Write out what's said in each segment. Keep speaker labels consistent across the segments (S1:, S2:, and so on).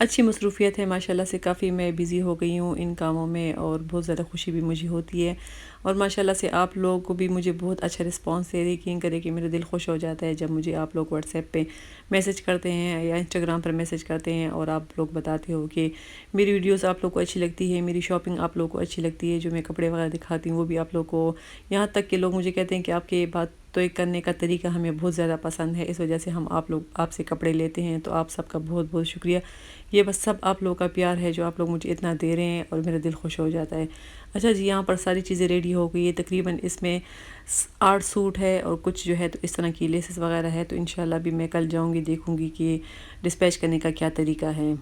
S1: اچھی مصروفیت ہے ماشاءاللہ سے، کافی میں بزی ہو گئی ہوں ان کاموں میں، اور بہت زیادہ خوشی بھی مجھے ہوتی ہے، اور ماشاءاللہ سے آپ لوگوں کو بھی مجھے بہت اچھا رسپانس دے رہی، یقین کرے کہ میرا دل خوش ہو جاتا ہے جب مجھے آپ لوگ واٹس ایپ پہ میسج کرتے ہیں یا انسٹاگرام پر میسج کرتے ہیں، اور آپ لوگ بتاتے ہو کہ میری ویڈیوز آپ لوگ کو اچھی لگتی ہے، میری شاپنگ آپ لوگ کو اچھی لگتی ہے، جو میں کپڑے وغیرہ دکھاتی ہوں وہ بھی آپ لوگ کو، یہاں تک کہ لوگ مجھے کہتے ہیں کہ آپ کے بات تو ایک کرنے کا طریقہ ہمیں بہت زیادہ پسند ہے، اس وجہ سے ہم آپ سے کپڑے لیتے ہیں، تو آپ سب کا بہت بہت شکریہ۔ یہ بس سب آپ لوگوں کا پیار ہے جو آپ لوگ مجھے اتنا دے رہے ہیں، اور میرا دل خوش ہو جاتا ہے۔ اچھا جی، یہاں پر ساری چیزیں ریڈی ہو گئی ہے، تقریباً اس میں 8 سوٹ ہے، اور کچھ جو ہے تو اس طرح کی لیسز وغیرہ ہے، تو انشاءاللہ بھی میں کل جاؤں گی، دیکھوں گی کہ ڈسپیچ کرنے کا کیا طریقہ ہے۔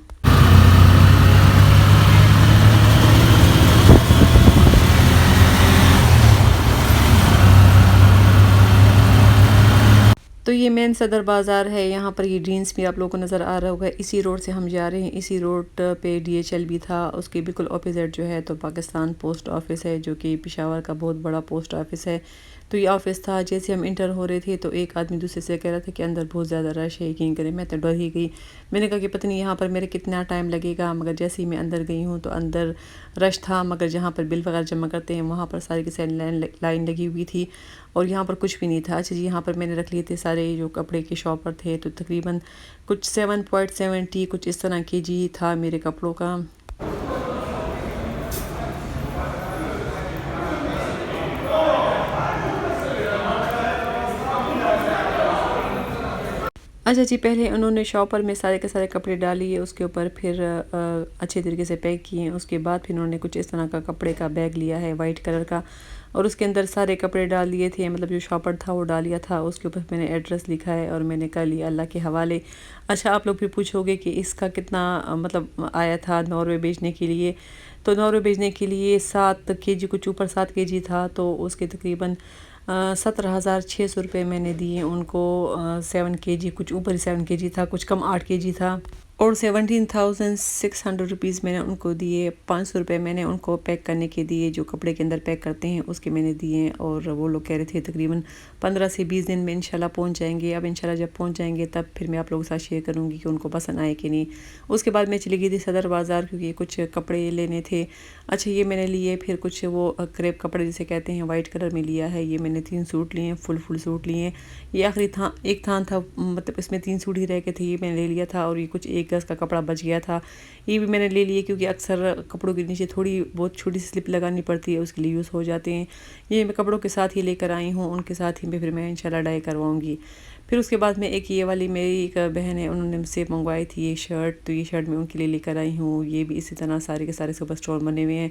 S1: تو یہ مین صدر بازار ہے، یہاں پر یہ جینس بھی آپ لوگوں کو نظر آ رہا ہوگا، اسی روڈ سے ہم جا رہے ہیں، اسی روڈ پہ ڈی ایچ ایل بھی تھا، اس کے بالکل اپوزٹ جو ہے تو پاکستان پوسٹ آفس ہے، جو کہ پشاور کا بہت بڑا پوسٹ آفس ہے۔ تو یہ آفس تھا، جیسے ہم انٹر ہو رہے تھے تو ایک آدمی دوسرے سے کہہ رہا تھا کہ اندر بہت زیادہ رش ہے، یقین کریں میں تو ڈر ہی گئی، میں نے کہا کہ پتہ نہیں یہاں پر میرے کتنا ٹائم لگے گا، مگر جیسے ہی میں اندر گئی ہوں تو اندر رش تھا، مگر جہاں پر بل وغیرہ جمع کرتے ہیں وہاں پر ساری کی ساری لائن لگی ہوئی تھی، اور یہاں پر کچھ بھی نہیں تھا۔ اچھا جی، یہاں پر میں نے رکھ لیے تھے سارے جو کپڑے کے شاپر تھے، تو تقریباً کچھ 7.70 کچھ اس طرح کے جی تھا میرے کپڑوں کا۔ اچھا جی، پہلے انہوں نے شاپر میں سارے کے سارے کپڑے ڈال لیے، اس کے اوپر پھر اچھے طریقے سے پیک کیے ہیں، اس کے بعد پھر انہوں نے کچھ اس طرح کا کپڑے کا بیگ لیا ہے وائٹ کلر کا، اور اس کے اندر سارے کپڑے ڈال دیے تھے، مطلب جو شاپر تھا وہ ڈال لیا تھا، اس کے اوپر میں نے ایڈریس لکھا ہے اور میں نے کر لیا اللہ کے حوالے۔ اچھا، آپ لوگ بھی پوچھو گے کہ اس کا کتنا مطلب آیا تھا ناروے بھیجنے کے لیے، تو ناروے بھیجنے کے لیے 7 کے جی، کچھ اوپر 7 کے جی تھا، تو اس کے تقریباً 17,600 روپے میں نے دیے ان کو۔ 7 کے جی، کچھ اوپر 7 کے جی تھا، کچھ کم 8 کے جی تھا، اور 17,600 روپیز میں نے ان کو دیے۔ 500 روپے میں نے ان کو پیک کرنے کے دیے، جو کپڑے کے اندر پیک کرتے ہیں اس کے میں نے دیے، اور وہ لوگ کہہ رہے تھے تقریباً 15 سے 20 دن میں انشاءاللہ پہنچ جائیں گے۔ اب انشاءاللہ جب پہنچ جائیں گے تب پھر میں آپ لوگوں کے ساتھ شیئر کروں گی کہ ان کو پسند آئے کہ نہیں۔ اس کے بعد میں چلی گئی تھی صدر بازار، کیونکہ کچھ کپڑے لینے تھے۔ اچھا، یہ میں نے لیے، پھر کچھ وہ کریپ کپڑے جسے کہتے ہیں وائٹ کلر میں لیا ہے، یہ میں نے 3 سوٹ لیے، فل سوٹ لیے۔ یہ آخری ایک تھان تھا، مطلب اس میں 3 سوٹ ہی رہ کے تھے، یہ میں نے لے لیا تھا، اور یہ کچھ 1 گز کا کپڑا بچ گیا تھا، یہ بھی میں نے لے لیے، کیونکہ اکثر کپڑوں کے نیچے تھوڑی بہت چھوٹی سی سلپ لگانی پڑتی ہے، اس کے لیے یوز ہو جاتے ہیں۔ یہ میں کپڑوں کے ساتھ ہی لے کر آئی ہوں، ان کے ساتھ ہی پھر میں انشاءاللہ ڈائی کرواؤں گی۔ پھر اس کے بعد میں ایک یہ والی میری ایک بہن ہے، انہوں نے مجھ سے منگوائی تھی یہ شرٹ، تو یہ شرٹ میں ان کے لیے لے کر آئی ہوں، یہ بھی اسی طرح سارے کے سارے سپر اسٹون بنے ہوئے ہیں۔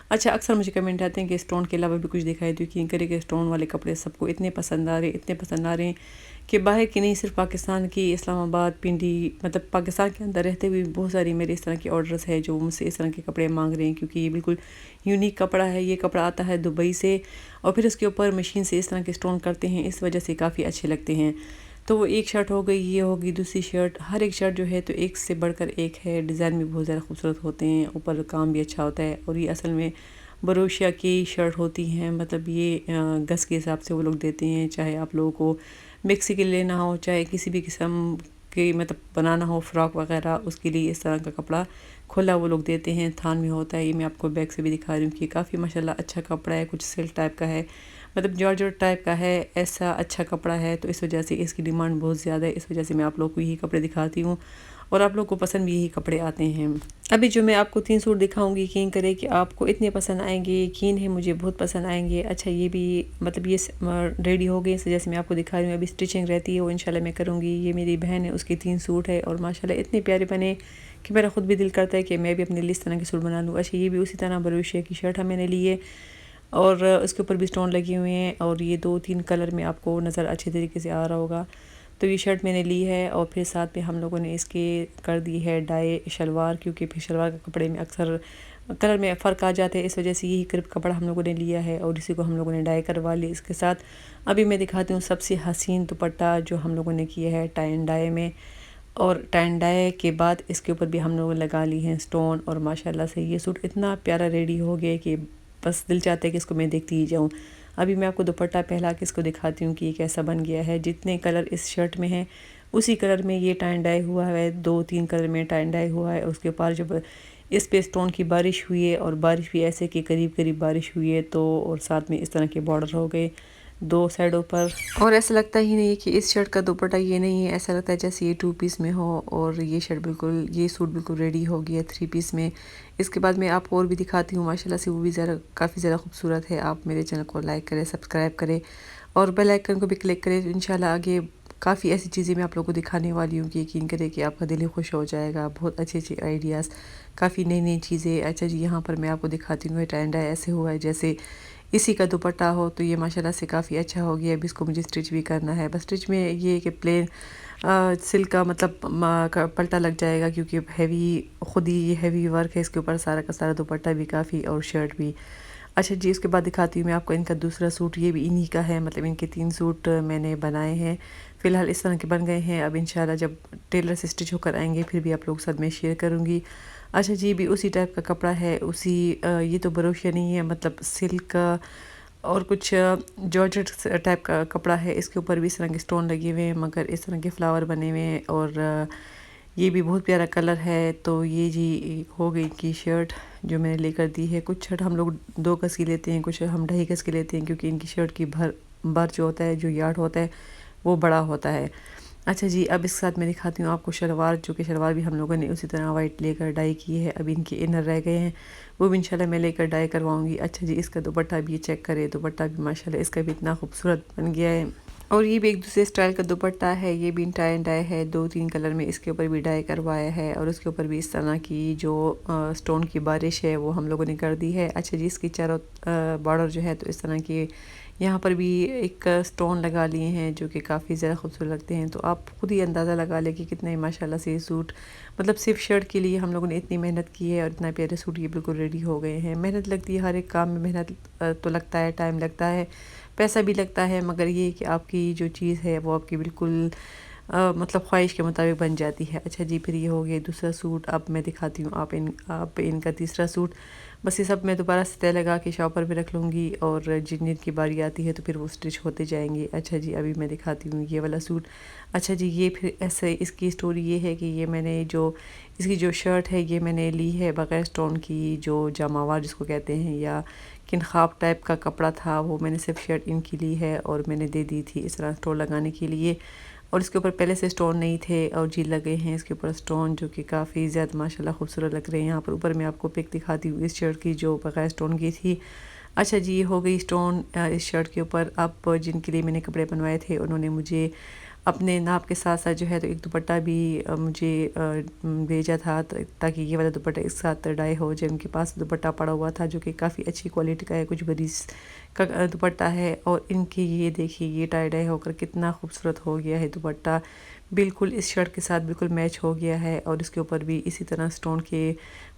S1: اچھا، اکثر مجھے کمنٹ آتے ہیں کہ اسٹون کے علاوہ بھی کچھ دکھائے، تو یقین کرے کہ اسٹون والے کپڑے سب کو اتنے پسند آ رہے، اتنے پسند آ رہے ہیں کہ باہر کی نہیں، صرف پاکستان کی، اسلام آباد، پنڈی، مطلب پاکستان کے اندر رہتے ہوئے بہت ساری میرے اس طرح کے آرڈرز ہے جو مجھ سے اس طرح کے کپڑے مانگ رہے ہیں، کیونکہ یہ بالکل یونیک کپڑا ہے۔ یہ کپڑا آتا ہے دبئی سے، اور پھر اس کے اوپر مشین سے اس طرح کے اسٹون کرتے ہیں، اس وجہ سے کافی اچھے لگتے ہیں۔ تو وہ ایک شرٹ ہو گئی، یہ ہوگی دوسری شرٹ، ہر ایک شرٹ جو ہے تو ایک سے بڑھ کر ایک ہے، ڈیزائن بھی بہت زیادہ خوبصورت ہوتے ہیں، اوپر کام بھی اچھا ہوتا ہے، اور یہ اصل میں بروشیا کی شرٹ ہوتی ہیں، مطلب یہ گز کے حساب سے وہ لوگ دیتے ہیں، چاہے آپ لوگوں کو مکسی کے لینا ہو، چاہے کسی بھی قسم کے مطلب بنانا ہو فراک وغیرہ، اس کے لیے اس طرح کا کپڑا کھلا وہ لوگ دیتے ہیں، تھان میں ہوتا ہے۔ یہ میں آپ کو بیک سے بھی دکھا رہی ہوں کہ کافی ماشاءاللہ اچھا کپڑا ہے، کچھ سلک ٹائپ کا ہے، مطلب جارجٹ ٹائپ کا ہے، ایسا اچھا کپڑا ہے، تو اس وجہ سے اس کی ڈیمانڈ بہت زیادہ ہے، اس وجہ سے میں آپ لوگوں کو یہی کپڑے دکھاتی ہوں، اور آپ لوگوں کو پسند بھی یہی کپڑے آتے ہیں۔ ابھی جو میں آپ کو 3 سوٹ دکھاؤں گی، یقین کرے کہ آپ کو اتنے پسند آئیں گے، یقین ہے مجھے بہت پسند آئیں گے۔ اچھا، یہ بھی مطلب یہ ریڈی ہو گئے، جیسے میں آپ کو دکھا رہی ہوں، ابھی سٹیچنگ رہتی ہے، وہ انشاءاللہ میں کروں گی۔ یہ میری بہن ہے، اس کے 3 سوٹ ہے، اور ماشاءاللہ اتنے پیارے بنے کہ میرا خود بھی دل کرتا ہے کہ میں بھی اپنے لیے اس طرح کے سوٹ بنا لوں۔ اچھا، یہ بھی اسی طرح بروشیا کی شرٹ ہے میں نے لی ہے، اور اس کے اوپر بھی اسٹون لگے ہوئے ہیں، اور یہ 2-3 کلر میں آپ کو نظر اچھے طریقے سے آ رہا ہوگا۔ تو یہ شرٹ میں نے لی ہے، اور پھر ساتھ میں ہم لوگوں نے اس کے کر دی ہے ڈائی شلوار، کیونکہ پھر شلوار کے کپڑے میں اکثر کلر میں فرق آ جاتے ہیں، اس وجہ سے یہی کرپ کپڑا ہم لوگوں نے لیا ہے، اور اسی کو ہم لوگوں نے ڈائی کروا لی اس کے ساتھ۔ ابھی میں دکھاتی ہوں سب سے حسین دوپٹہ جو ہم لوگوں نے کیا ہے ٹائی اینڈ ڈائی میں، اور ٹائی اینڈ ڈائی کے بعد اس کے اوپر بھی ہم لوگوں نے لگا لی ہیں اسٹون، اور ماشاءاللہ سے یہ سوٹ اتنا پیارا ریڈی ہو گیا کہ بس دل چاہتا ہے کہ اس کو میں دیکھتی ہی جاؤں۔ ابھی میں آپ کو دوپٹہ پہلا کے اس کو دکھاتی ہوں کہ یہ کیسا بن گیا ہے، جتنے کلر اس شرٹ میں ہیں اسی کلر میں یہ ٹائی ڈائی ہوا ہے، 2-3 کلر میں ٹائی ڈائی ہوا ہے۔ اس کے بعد جب اس پہ اسٹون کی بارش ہوئی ہے، اور بارش بھی ایسے کہ قریب قریب بارش ہوئی ہے، تو اور ساتھ میں اس طرح کے بارڈر ہو گئے 2 سائڈوں پر، اور ایسا لگتا ہی نہیں کہ اس شرٹ کا دوپٹہ یہ نہیں ہے، ایسا لگتا ہے جیسے یہ 2 پیس میں ہو، اور یہ شرٹ بالکل، یہ سوٹ بالکل ریڈی ہو گیا 3 پیس میں۔ اس کے بعد میں آپ کو اور بھی دکھاتی ہوں ماشاءاللہ سے، وہ بھی کافی زیادہ خوبصورت ہے۔ آپ میرے چینل کو لائک کریں، سبسکرائب کریں اور بیل آئیکن کو بھی کلک کریں، تو انشاءاللہ آگے کافی ایسی چیزیں میں آپ لوگوں کو دکھانے والی ہوں کہ یقین کریں کہ آپ کا دل ہی خوش ہو جائے گا۔ بہت اچھے اچھے آئیڈیاز، کافی نئی نئی چیزیں۔ اچھا جی، یہاں پر میں آپ کو دکھاتی ہوں، ٹائنڈا ایسے ہوا ہے جیسے اسی کا دوپٹہ ہو، تو یہ ماشاءاللہ سے کافی اچھا ہو گیا۔ اب اس کو مجھے سٹچ بھی کرنا ہے، بس سٹچ میں یہ کہ پلین سلک کا مطلب پلٹا لگ جائے گا، کیونکہ ہیوی، خود ہی یہ ہیوی ورک ہے اس کے اوپر، سارا کا سارا دوپٹہ بھی کافی اور شرٹ بھی۔ اچھا جی، اس کے بعد دکھاتی ہوں میں آپ کو ان کا دوسرا سوٹ، یہ بھی انہی کا ہے، مطلب ان کے 3 سوٹ میں نے بنائے ہیں، فی الحال اس طرح کے بن گئے ہیں۔ اب انشاءاللہ جب ٹیلر سے سٹچ ہو کر آئیں گے پھر بھی آپ لوگوں کے ساتھ میں شیئر کروں گی۔ اچھا جی، بھی اسی ٹائپ کا کپڑا ہے، اسی یہ تو بروشیا نہیں ہے، مطلب سلک اور کچھ جارجٹ ٹائپ کا کپڑا ہے، اس کے اوپر بھی اس طرح کے سٹون لگے ہوئے ہیں، مگر اس طرح کے فلاور بنے ہوئے ہیں، اور یہ بھی بہت پیارا کلر ہے۔ تو یہ جی ہو گئی کی شرٹ جو میں نے لے کر دی ہے۔ کچھ شرٹ ہم لوگ 2 گز کی لیتے ہیں، کچھ ہم 2.5 گز کی لیتے ہیں، کیونکہ ان کی شرٹ کی بھر جو ہوتا ہے، جو یارڈ ہوتا ہے وہ بڑا ہوتا ہے۔ اچھا جی، اب اس کے ساتھ میں دکھاتی ہوں آپ کو شلوار، جو کہ شلوار بھی ہم لوگوں نے اسی طرح وائٹ لے کر ڈائی کی ہے۔ اب ان کے انر رہ گئے ہیں، وہ بھی انشاءاللہ میں لے کر ڈائی کرواؤں گی۔ اچھا جی، اس کا دوپٹہ بھی چیک کرے، دوپٹہ بھی ماشاءاللہ اس کا بھی اتنا خوبصورت بن گیا ہے، اور یہ بھی ایک دوسرے اسٹائل کا دوپٹہ ہے، یہ بھی ٹائی اینڈ ڈائی ہے، 2-3 کلر میں اس کے اوپر بھی ڈائی کروایا ہے، اور اس کے اوپر بھی اس طرح کی جو سٹون کی بارش ہے وہ ہم لوگوں نے کر دی ہے۔ اچھا جی، اس کی چاروں بارڈر جو ہے تو اس طرح کی یہاں پر بھی ایک سٹون لگا لیے ہیں، جو کہ کافی زیادہ خوبصورت لگتے ہیں، تو آپ خود ہی اندازہ لگا لیں کہ کتنے ماشاءاللہ سے یہ سوٹ، مطلب صرف شرٹ کے لیے ہم لوگوں نے اتنی محنت کی ہے، اور اتنا پیارے سوٹ یہ بالکل ریڈی ہو گئے ہیں۔ محنت لگتی ہے، ہر ایک کام میں محنت تو لگتا ہے، ٹائم لگتا ہے، پیسہ بھی لگتا ہے، مگر یہ کہ آپ کی جو چیز ہے وہ آپ کی بالکل مطلب خواہش کے مطابق بن جاتی ہے۔ اچھا جی، پھر یہ ہو گیا دوسرا سوٹ، اب میں دکھاتی ہوں آپ ان کا تیسرا سوٹ۔ بس یہ سب میں دوبارہ سے تہ لگا کے شاپر پہ رکھ لوں گی، اور جن کی باری آتی ہے تو پھر وہ سٹچ ہوتے جائیں گے۔ اچھا جی، ابھی میں دکھاتی ہوں یہ والا سوٹ۔ اچھا جی، یہ پھر ایسے اس کی سٹوری یہ ہے کہ یہ میں نے اس کی جو شرٹ ہے یہ میں نے لی ہے بغیر سٹون کی، جو جاماوار جس کو کہتے ہیں، یا کنخاب ٹائپ کا کپڑا تھا، وہ میں نے صرف شرٹ ان کی لی ہے، اور میں نے دے دی تھی اس طرح سٹون لگانے کے لیے، اور اس کے اوپر پہلے سے سٹون نہیں تھے، اور جی لگے ہیں اس کے اوپر سٹون، جو کہ کافی زیادہ ماشاءاللہ خوبصورت لگ رہے ہیں۔ یہاں پر اوپر میں آپ کو پک دکھاتی ہوں اس شرٹ کی جو بغیر سٹون کی تھی۔ اچھا جی، یہ ہو گئی سٹون اس شرٹ کے اوپر۔ اب جن کے لیے میں نے کپڑے بنوائے تھے انہوں نے مجھے اپنے ناپ کے ساتھ ساتھ جو ہے تو ایک دوپٹہ بھی مجھے بھیجا تھا، تاکہ یہ والا دوپٹہ اس ساتھ ڈائی ہو جائے۔ ان کے پاس دوپٹہ پڑا ہوا تھا جو کہ کافی اچھی کوالٹی کا ہے، کچھ بریز کا دوپٹہ ہے، اور ان کی یہ دیکھیے یہ ٹائی ڈائی ہو کر کتنا خوبصورت ہو گیا ہے دوپٹہ، بالکل اس شرٹ کے ساتھ بالکل میچ ہو گیا ہے، اور اس کے اوپر بھی اسی طرح سٹون کے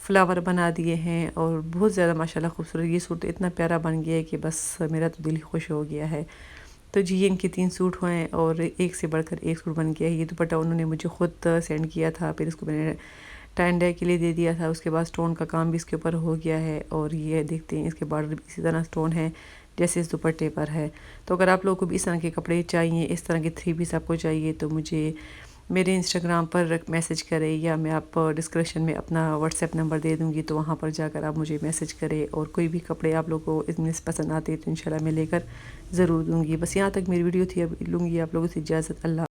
S1: فلاور بنا دیے ہیں، اور بہت زیادہ ماشاءاللہ خوبصورت یہ سوٹ اتنا پیارا بن گیا ہے کہ بس میرا تو دل ہی خوش ہو گیا ہے۔ تو جی، ان کے 3 سوٹ ہوئے، اور ایک سے بڑھ کر ایک سوٹ بن گیا ہے۔ یہ دوپٹہ انہوں نے مجھے خود سینڈ کیا تھا، پھر اس کو میں نے ٹائی اینڈ ڈائی کے لیے دے دیا تھا، اس کے بعد سٹون کا کام بھی اس کے اوپر ہو گیا ہے، اور یہ دیکھتے ہیں اس کے بارڈر بھی اسی طرح سٹون ہے جیسے اس دوپٹے پر ہے۔ تو اگر آپ لوگوں کو بھی اس طرح کے کپڑے چاہیے، اس طرح کے 3 پیس آپ کو چاہیے، تو مجھے میرے انسٹاگرام پر میسج کریں، یا میں آپ ڈسکرپشن میں اپنا واٹس ایپ نمبر دے دوں گی، تو وہاں پر جا کر آپ مجھے میسج کریں، اور کوئی بھی کپڑے آپ لوگوں کو اتنے پسند آتے ہیں تو انشاءاللہ میں لے کر ضرور دوں گی۔ بس یہاں تک میری ویڈیو تھی، اب لوں گی آپ لوگوں سے اجازت۔ اللہ